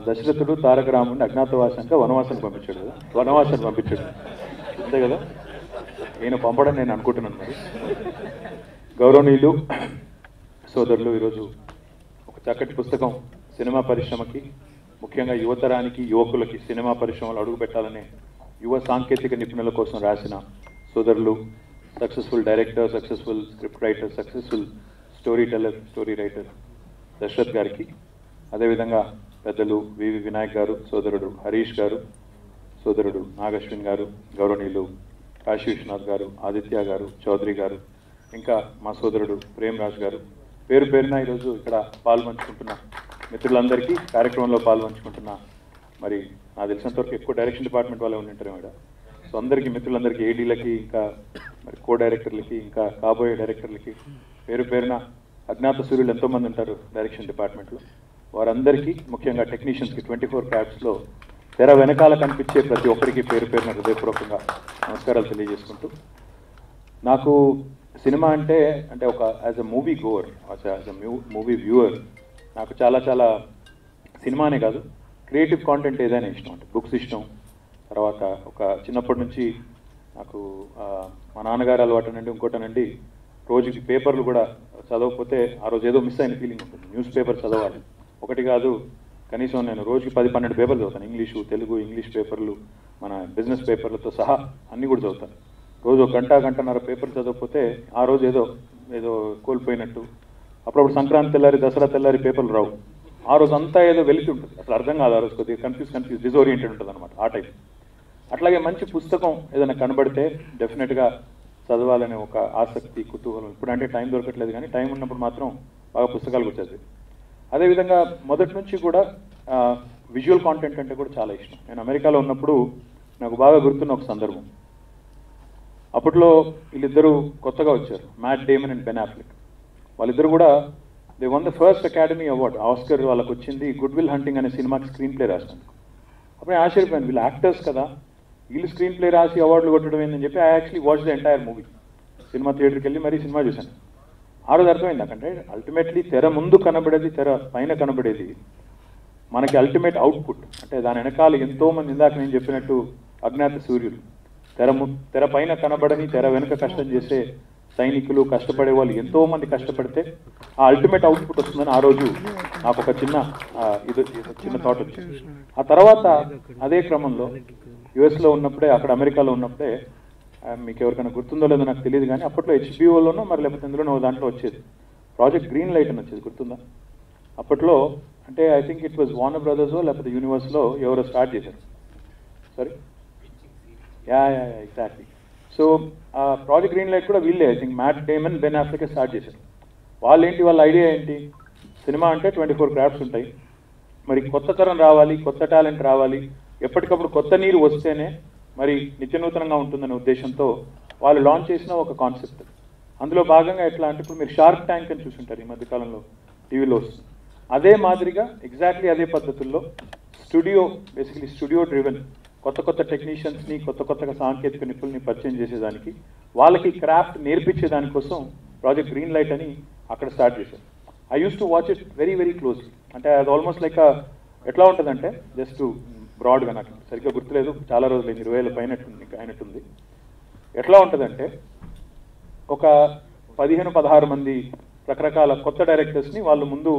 దశరథుడు తారక రాముడిని అజ్ఞాతవాసంగా వనవాసానికి పంపించాడు కదా, వనవాసానికి పంపించాడు అంతే కదా. ఈయన పంపడం నేను అనుకుంటున్నాను. మరి గౌరవనీయులు సోదరులు, ఈరోజు ఒక చక్కటి పుస్తకం సినిమా పరిశ్రమకి, ముఖ్యంగా యువతరానికి, యువకులకి సినిమా పరిశ్రమలు అడుగు పెట్టాలనే యువ సాంకేతిక నిపుణుల కోసం రాసిన సోదరులు, successful director, successful script writer, successful story teller, story writer Dashrath గారికి, అదేవిధంగా పెద్దలు వివి వినాయక్ గారు, సోదరుడు హరీష్ గారు, సోదరుడు నాగశ్విన్ గారు, గౌరవనీయులు కాశీ విశ్వనాథ్ గారు, ఆదిత్య గారు, చౌదరి గారు, ఇంకా మా సోదరుడు ప్రేమ్ రాజ్ గారు, పేరు పేరున ఈరోజు ఇక్కడ పాల్పంచుకుంటున్న మిత్రులందరికీ, కార్యక్రమంలో పాల్పంచుకుంటున్న, మరి నాకు తెలిసినంతవరకు ఎక్కువ డైరెక్షన్ డిపార్ట్మెంట్ వాళ్ళే ఉండింటారు మేడం. సో అందరికీ, మిత్రులందరికీ, ఏడీలకి, ఇంకా మరి కో డైరెక్టర్లకి, ఇంకా కాబోయే డైరెక్టర్లకి పేరు పేరున, అజ్ఞాత సూర్యులు ఎంతోమంది ఉంటారు డైరెక్షన్ డిపార్ట్మెంట్లో, వారందరికీ, ముఖ్యంగా టెక్నీషియన్స్కి 24 క్రాఫ్ట్స్లో తెర వెనకాల కనిపించే ప్రతి ఒక్కరికి పేరు పేరున హృదయపూర్వకంగా నమస్కారాలు తెలియజేసుకుంటూ, నాకు సినిమా అంటే ఒక as a movie Gower, as a movie viewer నాకు చాలా చాలా సినిమానే కాదు, క్రియేటివ్ కాంటెంట్ ఏదైనా ఇష్టం. అంటే బుక్స్ ఇష్టం, తర్వాత ఒక చిన్నప్పటి నుంచి నాకు మా నాన్నగారు అలవాటు నుండి ఇంకోటనండి, రోజుకి పేపర్లు కూడా చదవకపోతే ఆ రోజు ఏదో మిస్ అయిన ఫీలింగ్ ఉంటుంది. న్యూస్ పేపర్ చదవాలి, ఒకటి కాదు కనీసం నేను రోజుకి 10-12 పేపర్లు చదువుతాను. ఇంగ్లీషు, తెలుగు, ఇంగ్లీష్ పేపర్లు, మన బిజినెస్ పేపర్లతో సహా అన్నీ కూడా చదువుతాను. రోజు ఒక గంటన్నర పేపర్ చదవకపోతే ఆ రోజు ఏదో కోల్పోయినట్టు. అప్పుడప్పుడు సంక్రాంతి తెల్లారి, దసరా తెల్లారి పేపర్లు రావు, ఆ రోజు అంతా ఏదో వెలితి ఉంటుంది, అసలు అర్థం కాదు. ఆ రోజు కొద్దిగా కన్ఫ్యూజ్ డిజోరియంటెడ్ ఉంటుంది అనమాట, ఆ టైం. అట్లాగే మంచి పుస్తకం ఏదైనా కనబడితే డెఫినెట్గా చదవాలనే ఒక ఆసక్తి, కుతూహలం. ఇప్పుడంటే టైం దొరకట్లేదు, కానీ టైం ఉన్నప్పుడు మాత్రం బాగా పుస్తకాలు కూడా చదివి. అదేవిధంగా మొదటి నుంచి కూడా విజువల్ కాంటెంట్ అంటే కూడా చాలా ఇష్టం. నేను అమెరికాలో ఉన్నప్పుడు నాకు బాగా గుర్తున్న ఒక సందర్భం, అప్పట్లో వీళ్ళిద్దరూ కొత్తగా వచ్చారు, Matt Damon and Ben Affleck. వాళ్ళిద్దరు కూడా they won the first academy award, Oscar వాళ్ళకు వచ్చింది గుడ్ విల్ హంటింగ్ అనే సినిమాకి స్క్రీన్ ప్లే రాసినందుకు. అప్పుడు నేను ఆశ్చర్యపోయాను, వీళ్ళు యాక్టర్స్ కదా, వీళ్ళు స్క్రీన్ ప్లే రాసి అవార్డులు కొట్టడం ఏందని చెప్పి I actually watch the entire movie. Cinema థియేటర్కి వెళ్ళి మరీ సినిమా చూశాను. ఆ రోజు అర్థమైంది నాకంటే అల్టిమేట్లీ తెర ముందు కనబడేది, తెర పైన కనబడేది మనకి అల్టిమేట్ అవుట్పుట్. అంటే దాని వెనకాల ఎంతోమంది, ఇందాక నేను చెప్పినట్టు అజ్ఞాత సూర్యులు, తెర పైన కనబడని, తెర వెనుక కష్టం చేసే సైనికులు, కష్టపడే వాళ్ళు ఎంతోమంది కష్టపడితే ఆ అల్టిమేట్ అవుట్పుట్ వస్తుందని ఆ రోజు నాకు ఒక చిన్న థాట్ వచ్చింది. ఆ తర్వాత అదే క్రమంలో యుఎస్లో ఉన్నప్పుడే, అక్కడ అమెరికాలో ఉన్నప్పుడే, మీకు ఎవరికైనా గుర్తుందో లేదో నాకు తెలియదు కానీ అప్పట్లో హెచ్బిఓలోనో మరి లేకపోతే ఇందులోనో దాంట్లో వచ్చేది ప్రాజెక్ట్ గ్రీన్ లైట్ అని వచ్చేది, గుర్తుందా? అప్పట్లో అంటే I think it was Warner బ్రదర్సో లేకపోతే యూనివర్స్లో ఎవరో స్టార్ట్ చేశారు. Sorry, ya exactly. సో ఆ ప్రాజెక్ట్ గ్రీన్ లైట్ కూడా వీళ్ళే, I think Matt Damon, Ben Affleck start చేశారు. వాళ్ళ ఐడియా ఏంటి, సినిమా అంటే 24 క్రాఫ్ట్స్ ఉంటాయి, మరి కొత్త తరం రావాలి, కొత్త టాలెంట్ రావాలి, ఎప్పటికప్పుడు కొత్త నీరు వస్తేనే మరి నిత్యనూతనంగా ఉంటుందనే ఉద్దేశంతో వాళ్ళు లాంచ్ చేసిన ఒక కాన్సెప్ట్. అందులో భాగంగా ఎట్లా అంటే, ఇప్పుడు మీరు షార్క్ ట్యాంక్ అని చూసుంటారు, ఈ మధ్యకాలంలో టీవీలో వస్తుంది. అదే మాదిరిగా ఎగ్జాక్ట్లీ అదే పద్ధతుల్లో బేసికలీ స్టూడియో డ్రివెన్ కొత్త టెక్నీషియన్స్ని, కొత్తగా సాంకేతిక నిపుణుల్ని పరిచయం చేసేదానికి, వాళ్ళకి క్రాఫ్ట్ నేర్పించే దానికోసం ప్రాజెక్ట్ గ్రీన్ లైట్ అని అక్కడ స్టార్ట్ చేశారు. I use to watch it very very closely. అంటే అది ఆల్మోస్ట్ లైక్ ఎట్లా ఉంటుందంటే, జస్ట్ బ్రాడ్గా, నాకు సరిగ్గా గుర్తులేదు, చాలా రోజులు 20 ఏళ్ళ పైన అయినట్టుంది. ఎట్లా ఉంటుందంటే, ఒక 15-16 మంది రకరకాల కొత్త డైరెక్టర్స్ని వాళ్ళు ముందు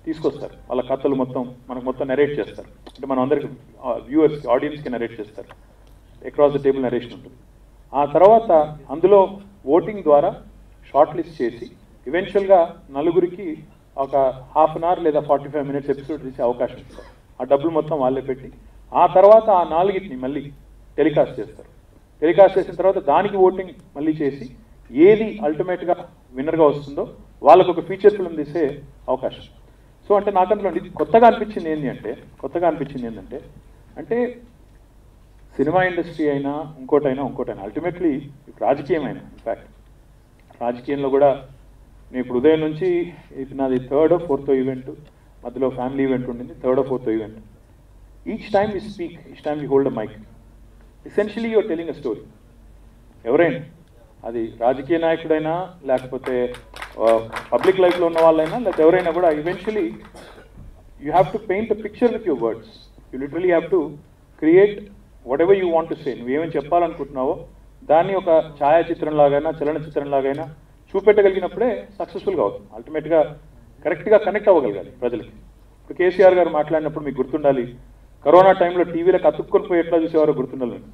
తీసుకొస్తారు, వాళ్ళ కథలు మనకు మొత్తం నెరేట్ చేస్తారు. అంటే మనం అందరికి, వ్యూవర్స్కి, ఆడియన్స్కి నెరేట్ చేస్తారు, అక్రాస్ ద టేబుల్ నెరేషన్ ఉంటుంది. ఆ తర్వాత అందులో ఓటింగ్ ద్వారా షార్ట్ లిస్ట్ చేసి ఈవెన్చువల్గా నలుగురికి ఒక హాఫ్ అన్ అవర్ లేదా 45 మినిట్స్ ఎపిసోడ్ తీసే అవకాశం ఇస్తారు. ఆ డబ్బులు మొత్తం వాళ్ళే పెట్టి ఆ తర్వాత ఆ 4ని మళ్ళీ టెలికాస్ట్ చేస్తారు. టెలికాస్ట్ చేసిన తర్వాత దానికి ఓటింగ్ మళ్ళీ చేసి ఏది అల్టిమేట్గా విన్నర్గా వస్తుందో వాళ్ళకు ఒక ఫీచర్ ఫిల్మ్ తీసే అవకాశం. సో అంటే నాకు అందులో కొత్తగా అనిపించింది ఏంటంటే అంటే సినిమా ఇండస్ట్రీ అయినా ఇంకోటైనా అల్టిమేట్లీ రాజకీయమైనా, ఇన్ఫ్యాక్ట్ రాజకీయంలో కూడా నేను ఇప్పుడు ఉదయం నుంచి ఇది నాది 3rd or 4th ఈవెంట్, మధ్యలో ఫ్యామిలీ ఈవెంట్ ఉండింది, 3rd or 4th event. Each time we speak, each time we hold a mic, essentially you're telling a story. ఎవరైనా, అది రాజకీయ నాయకుడైనా, లేకపోతే పబ్లిక్ లైఫ్లో ఉన్న వాళ్ళైనా, లేకపోతే ఎవరైనా కూడా eventually you have to paint a picture with your words. You literally have to create whatever you want to say. నువ్వు ఏమని చెప్పాలనుకుంటున్నావో దాన్ని ఒక ఛాయాచిత్రం లాగైనా చలనచిత్రం లాగైనా చూపెట్టగలిగినప్పుడే సక్సెస్ఫుల్గా అవుతుంది. అల్టిమేట్గా కరెక్ట్గా కనెక్ట్ అవ్వగలగాలి ప్రజలకి. ఇప్పుడు కేసీఆర్ గారు మాట్లాడినప్పుడు మీకు గుర్తుండాలి, కరోనా టైంలో టీవీలకు అతుక్కొని పోయి ఎట్లా చూసేవారో గుర్తుండాలి మీకు.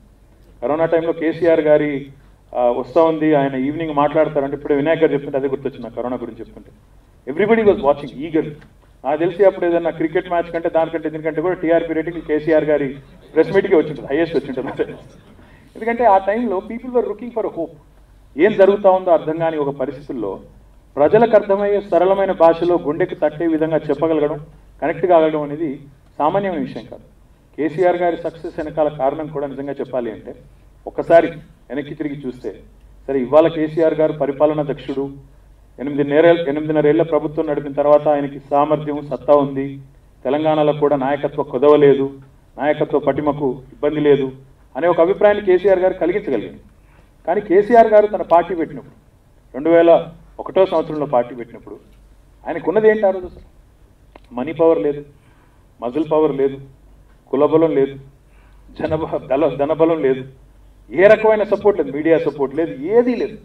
కరోనా టైంలో కేసీఆర్ గారి వస్తూ ఉంది, ఆయన ఈవినింగ్ మాట్లాడతారంటే ఇప్పుడు వినాయక్ గారు చెప్తుంటే అదే గుర్తొచ్చింది నాకు కరోనా గురించి చెప్తుంటే. Everybody was watching eager. నాకు తెలిసి అప్పుడు ఏదన్నా క్రికెట్ మ్యాచ్ కంటే దానికంటే దీనికంటే కూడా టీఆర్పీ రేటింగ్ కేసీఆర్ గారి ప్రెస్ మీట్కి వచ్చింటుంది, హైయెస్ట్ వచ్చింటుంది. ఎందుకంటే ఆ టైంలో people were looking for hope. ఏం జరుగుతూ ఉందో అర్థం కాని ఒక పరిస్థితుల్లో ప్రజలకు అర్థమయ్యే సరళమైన భాషలో గుండెకి తట్టే విధంగా చెప్పగలగడం, కనెక్ట్ కాగలగడం అనేది సామాన్యమైన విషయం కాదు. కేసీఆర్ గారి సక్సెస్ వెనకాల కారణం కూడా నిజంగా చెప్పాలి అంటే ఒక్కసారి వెనక్కి తిరిగి చూస్తే, సరే ఇవాళ కేసీఆర్ గారు పరిపాలనా దక్షుడు, 8.5 ప్రభుత్వం నడిపిన తర్వాత ఆయనకి సామర్థ్యం సత్తా ఉంది, తెలంగాణలో కూడా నాయకత్వ కొదవలేదు, నాయకత్వ పటిమకు ఇబ్బంది లేదు అనే ఒక అభిప్రాయాన్ని కేసీఆర్ గారు కలిగించగలిగింది. కానీ కేసీఆర్ గారు తన పార్టీ పెట్టినప్పుడు 2001 సంవత్సరంలో పార్టీ పెట్టినప్పుడు ఆయనకున్నది ఏంటి ఆ రోజు? అసలు మనీ పవర్ లేదు, మజిల్ పవర్ లేదు, కులబలం లేదు, ధనబలం లేదు, ఏ రకమైన సపోర్ట్ లేదు, మీడియా సపోర్ట్ లేదు, ఏదీ లేదు.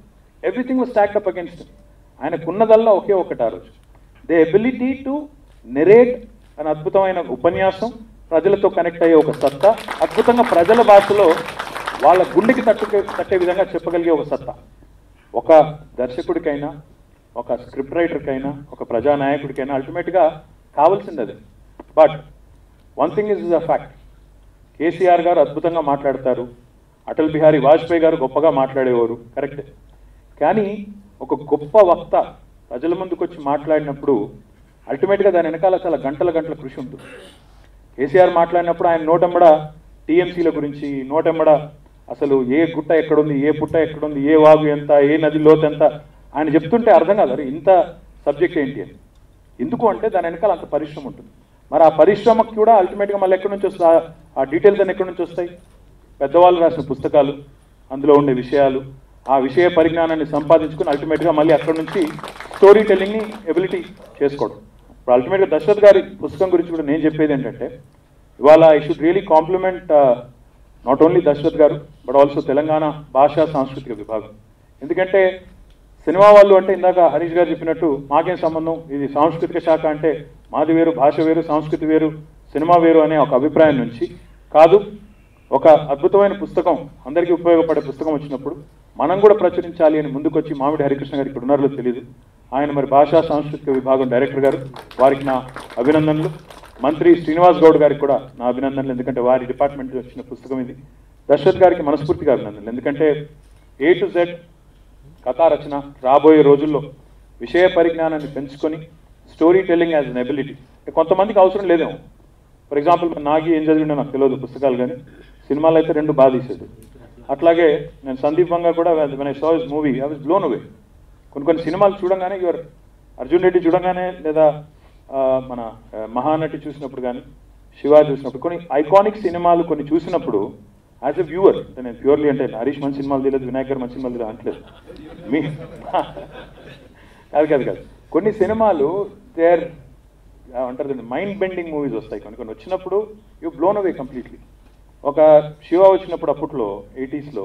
Everything was stacked up against him. ఆయనకున్నదల్లా ఒకే ఒకటి ఆ రోజు, ది ఎబిలిటీ టు నెరేట్ అనే అద్భుతమైన ఉపన్యాసం, ప్రజలతో కనెక్ట్ అయ్యే ఒక సత్తా, అద్భుతంగా ప్రజల భాషలో వాళ్ళ గుండెకి తట్టే విధంగా చెప్పగలిగే ఒక సత్తా. ఒక దర్శకుడికైనా, ఒక స్క్రిప్ట్ రైటర్కైనా, ఒక ప్రజానాయకుడికైనా అల్టిమేట్గా కావాల్సింది అదే. But one thing is a fact, KCR గారు అద్భుతంగా మాట్లాడతారు, అటల్ బిహారీ వాజ్పేయి గారు గొప్పగా మాట్లాడేవారు, కరెక్టే. కానీ ఒక గొప్ప వక్త ప్రజల ముందుకు వచ్చి మాట్లాడినప్పుడు అల్టిమేట్గా దాని వెనకాల చాలా గంటల కృషి ఉంటుంది. కేసీఆర్ మాట్లాడినప్పుడు ఆయన నోటెంబడ టీఎంసీల గురించి, నోటెంబడ అసలు ఏ గుట్ట ఎక్కడుంది, ఏ పుట్ట ఎక్కడుంది, ఏ వాగు ఎంత, ఏ నది లోతు ఎంత ఆయన చెప్తుంటే అర్థం కాదు ఇంత సబ్జెక్ట్ ఏంటి అని. ఎందుకు అంటే దాని వెనకాల అంత పరిశ్రమ ఉంటుంది. మరి ఆ పరిశ్రమకు కూడా అల్టిమేట్గా మళ్ళీ ఎక్కడి నుంచి వస్తాయి, ఆ డీటెయిల్స్ అన్ని ఎక్కడి నుంచి వస్తాయి? పెద్దవాళ్ళు రాసిన పుస్తకాలు, అందులో ఉండే విషయాలు, ఆ విషయ పరిజ్ఞానాన్ని సంపాదించుకుని అల్టిమేట్గా మళ్ళీ అక్కడ నుంచి స్టోరీ టెల్లింగ్ని ఎబిలిటీ చేసుకోవడం. ఇప్పుడు అల్టిమేట్గా దశరథ్ గారి పుస్తకం గురించి కూడా నేను చెప్పేది ఏంటంటే, ఇవాళ I should really compliment not only Dasharath గారు బట్ ఆల్సో తెలంగాణ భాషా సాంస్కృతిక విభాగం. ఎందుకంటే సినిమా వాళ్ళు అంటే ఇందాక హరీష్ గారు చెప్పినట్టు మాకేం సంబంధం, ఇది సాంస్కృతిక శాఖ అంటే మాది వేరు, భాష వేరు, సంస్కృతి వేరు, సినిమా వేరు అనే ఒక అభిప్రాయం నుంచి కాదు, ఒక అద్భుతమైన పుస్తకం, అందరికీ ఉపయోగపడే పుస్తకం వచ్చినప్పుడు మనం కూడా ప్రచురించాలి అని ముందుకొచ్చి మామిడి హరికృష్ణ గారు ఇక్కడ ఉన్నారో తెలియదు, ఆయన మరి భాషా సాంస్కృతిక విభాగం డైరెక్టర్ గారు, వారికి నా అభినందనలు. మంత్రి శ్రీనివాస్ గౌడ్ గారికి కూడా నా అభినందనలు, ఎందుకంటే వారి డిపార్ట్మెంట్ వచ్చిన పుస్తకం ఇది. దశరథ్ గారికి మనస్ఫూర్తిగా అభినందనలు, ఎందుకంటే A to Z కథా రచన రాబోయే రోజుల్లో విషయ పరిజ్ఞానాన్ని పెంచుకొని story telling as an ability కొంతమందికి అవసరం లేదేమో. ఫర్ ఎగ్జాంపుల్ నాగి ఏం చదివినా నాకు తెలియదు పుస్తకాలు, కానీ సినిమాలు అయితే 2 బాగా తీసేది. అట్లాగే నేను సందీప్ వంగా కూడా when I saw his movie I was blown away. కొన్ని సినిమాలు చూడంగానే అర్జున్ రెడ్డి చూడంగానే, లేదా మన మహానటి చూసినప్పుడు కానీ, శివ చూసినప్పుడు, కొన్ని ఐకానిక్ సినిమాలు కొన్ని చూసినప్పుడు యాజ్ ఎ వ్యూవర్, అంటే నేను ప్యూర్లీ అంటే హరీష్ మంచి సినిమాలు తెలియదు, వినాయక్ గారు మంచి సినిమాలు తెలియదు అంటలేదు మీ కాదు కొన్ని సినిమాలు దే ఆర్ అంటారు మైండ్ బెండింగ్ మూవీస్ వస్తాయి, కొన్ని వచ్చినప్పుడు యూ బ్లోన్ అవే కంప్లీట్లీ. ఒక శివ వచ్చినప్పుడు అప్పట్లో 80s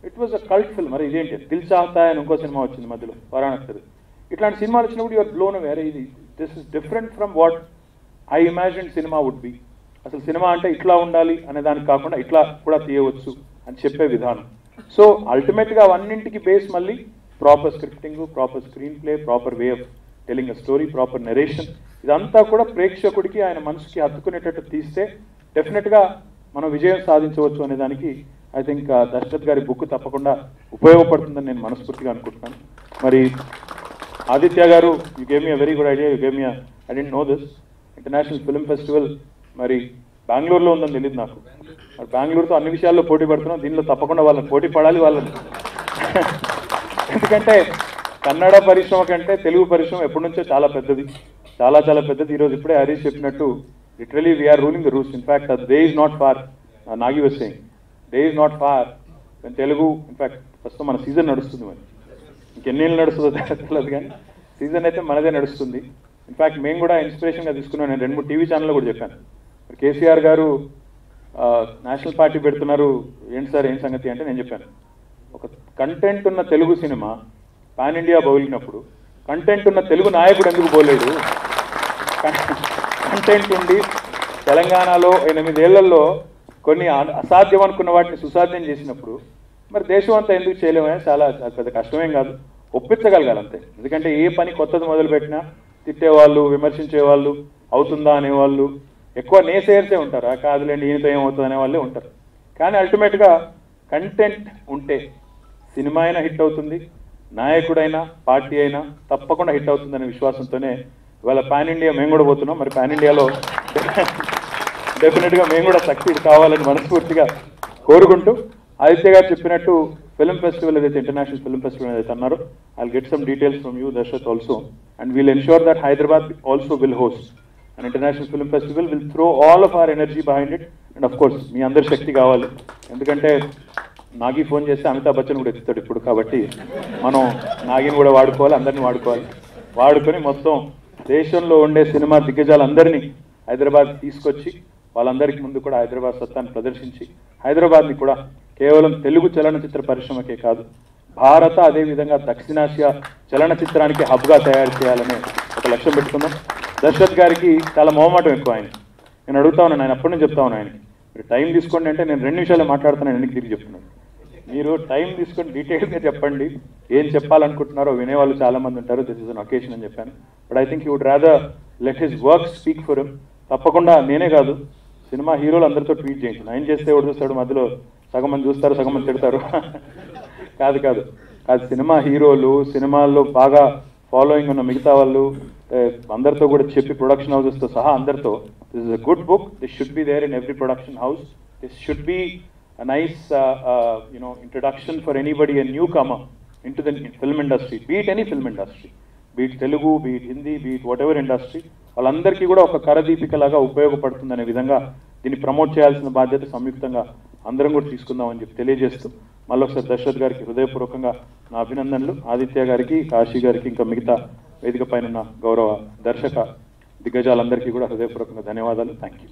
it was a cult film. మరి ఇదేంటి దిల్ చాహతా అని ఇంకో సినిమా వచ్చింది మధ్యలో, వారాణసి. ఇట్లాంటి సినిమాలు వచ్చినప్పుడు యూఆర్ బ్లోన్ అవే, అరే ఇది this is different from what I imagine cinema would be. అసలు సినిమా అంటే ఇట్లా ఉండాలి అనే దానికి కాకుండా ఇట్లా కూడా తీయవచ్చు అని చెప్పే విధానం. సో అల్టిమేట్గా అవన్నింటికి బేస్ మళ్ళీ proper scripting, proper screen play, proper way of telling a story, proper narration, ఇదంతా కూడా ప్రేక్షకుడికి ఆయన మనసుకి హత్తుకునేటట్టు తీస్తే డెఫినెట్గా మనం విజయం సాధించవచ్చు అనే దానికి ఐ థింక్ దశరథ్ గారి బుక్ తప్పకుండా ఉపయోగపడుతుందని నేను మనస్ఫూర్తిగా అనుకుంటున్నాను. మరి ఆదిత్య గారు, you gave me a very good idea, you gave me I didn't know this international film festival మరి బెంగళూరులో ఉందని తెలియదు నాకు. మరి బెంగళూరుతో అన్ని విషయాల్లో పోటీ పడుతున్నాం, దీనిలో తప్పకుండా వాళ్ళని పోటీ పడాలి వాళ్ళని. ఎందుకంటే కన్నడ పరిశ్రమ కంటే తెలుగు పరిశ్రమ ఎప్పటి నుంచో చాలా పెద్దది, చాలా పెద్దది. ఈరోజు ఇప్పుడే హరీష్ చెప్పినట్టు literally we're ruling the rules. In fact they is not far, Nagi was saying they is not far Telugu. In fact ప్రస్తుతం మన సీజన్ నడుస్తుంది, మరి ఇంకెన్నేళ్ళు నడుస్తుందో తెలియదు కానీ సీజన్ అయితే మనదే నడుస్తుంది. ఇన్ఫ్యాక్ట్ మేము కూడా ఇన్స్పిరేషన్గా తీసుకున్నాం. నేను 2-3 టీవీ ఛానల్లో కూడా చెప్పాను, కేసీఆర్ గారు నేషనల్ పార్టీ పెడుతున్నారు, ఏంటి సార్ ఏం సంగతి అంటే నేను చెప్పాను, ఒక కంటెంట్ ఉన్న తెలుగు సినిమా పాన్ ఇండియా బౌలినప్పుడు కంటెంట్ ఉన్న తెలుగు నాయకుడు ఎందుకు పోలేడు? కంటెంట్ ఉండి తెలంగాణలో 8 ఏళ్లలో కొన్ని అసాధ్యం అనుకున్న వాటిని సుసాధ్యం చేసినప్పుడు మరి దేశం అంతా ఎందుకు చేయలేమని చాలా పెద్ద కష్టమేం కాదు, ఒప్పించగలగాలి అంతే. ఎందుకంటే ఏ పని కొత్తది మొదలుపెట్టినా తిట్టేవాళ్ళు, విమర్శించేవాళ్ళు, అవుతుందా అనేవాళ్ళు, ఎక్కువ నేసేర్సే ఉంటారు. కాదులేండి ఈయనతో ఏమవుతుంది అనే వాళ్ళే ఉంటారు. కానీ అల్టిమేట్గా కంటెంట్ ఉంటే సినిమా అయినా హిట్ అవుతుంది, నాయకుడైనా పార్టీ అయినా తప్పకుండా హిట్ అవుతుందనే విశ్వాసంతోనే ఇవాళ పాన్ ఇండియా మేము కూడా పోతున్నాం. మరి పాన్ ఇండియాలో డెఫినెట్గా మేము కూడా సక్సీడ్ కావాలని మనస్ఫూర్తిగా కోరుకుంటూ, ఆదిత్య గారు చెప్పినట్టు ఫిల్మ్ ఫెస్టివల్ ఏదైతే ఇంటర్నేషనల్ ఫిల్మ్ ఫెస్టివల్ ఏదైతే అన్నారో, I'll get some details from you Darshat also, and we'll ensure that Hyderabad also will host an international film festival. Will throw all of our energy behind it, and of course మీ అందరి శక్తి కావాలి. ఎందుకంటే Nagi phone చేస్తే అమితాబ్ బచ్చన్ కూడా ఎత్తుతాడు ఇప్పుడు, కాబట్టి మనం నాగిని కూడా వాడుకోవాలి, అందరినీ వాడుకొని మొత్తం దేశంలో ఉండే సినిమా దిగ్గజాలందరినీ హైదరాబాద్ తీసుకొచ్చి వాళ్ళందరికీ ముందు కూడా హైదరాబాద్ సత్తాన్ని ప్రదర్శించి హైదరాబాద్ని కూడా కేవలం తెలుగు చలనచిత్ర పరిశ్రమకే కాదు, భారత అదేవిధంగా దక్షిణాసియా చలనచిత్రానికి హబ్గా తయారు చేయాలనే ఒక లక్ష్యం పెట్టుకుందాం. దర్శత్ గారికి చాలా మొహమాటం ఎక్కువ. నేను అడుగుతా ఉన్నాను, ఆయన అప్పటి నుంచి చెప్తా ఉన్నాను ఆయనకి, మీరు టైం తీసుకోండి అంటే నేను 2 నిమిషాలే మాట్లాడుతున్నాను, ఎందుకు తిరిగి చెప్తున్నాను. మీరు టైం తీసుకొని డీటెయిల్గా చెప్పండి, ఏం చెప్పాలనుకుంటున్నారో వినేవాళ్ళు చాలామంది ఉంటారు, దిస్ ఇస్ అన్ ఒకేషన్ అని చెప్పాను. But I think you would rather let his work speak for him. తప్పకుండా నేనే కాదు, సినిమా హీరోలు అందరితో ట్వీట్ చేయించు. ఆయన చేస్తే ఎవడు చూస్తాడు, మధ్యలో సగం మంది చూస్తారు, సగం మంది తిడతారు. కాదు సినిమా హీరోలు, సినిమాల్లో బాగా ఫాలోయింగ్ ఉన్న మిగతా వాళ్ళు అందరితో కూడా చెప్పి, ప్రొడక్షన్ హౌసెస్తో సహా అందరితో, this is a good book, this should be there in every production house, this should be a nice introduction for anybody, a newcomer into the film industry, be it any film industry, be it Telugu, be it Hindi, be it whatever industry, వాళ్ళందరికీ కూడా ఒక కరదీపికలాగా ఉపయోగపడుతుందనే విధంగా దీన్ని promote చేయాల్సిన బాధ్యత సంయుక్తంగా అందరం కూడా తీసుకుందామని చెప్పి తెలియజేస్తూ, మళ్ళొకసారి దర్శత్ గారికి హృదయపూర్వకంగా నా అభినందనలు, ఆదిత్య గారికి, కాశీ గారికి, ఇంకా మిగతా వేదిక పైన ఉన్న గౌరవ దర్శక దిగ్గజాలందరికీ కూడా హృదయపూర్వకంగా ధన్యవాదాలు. Thank you.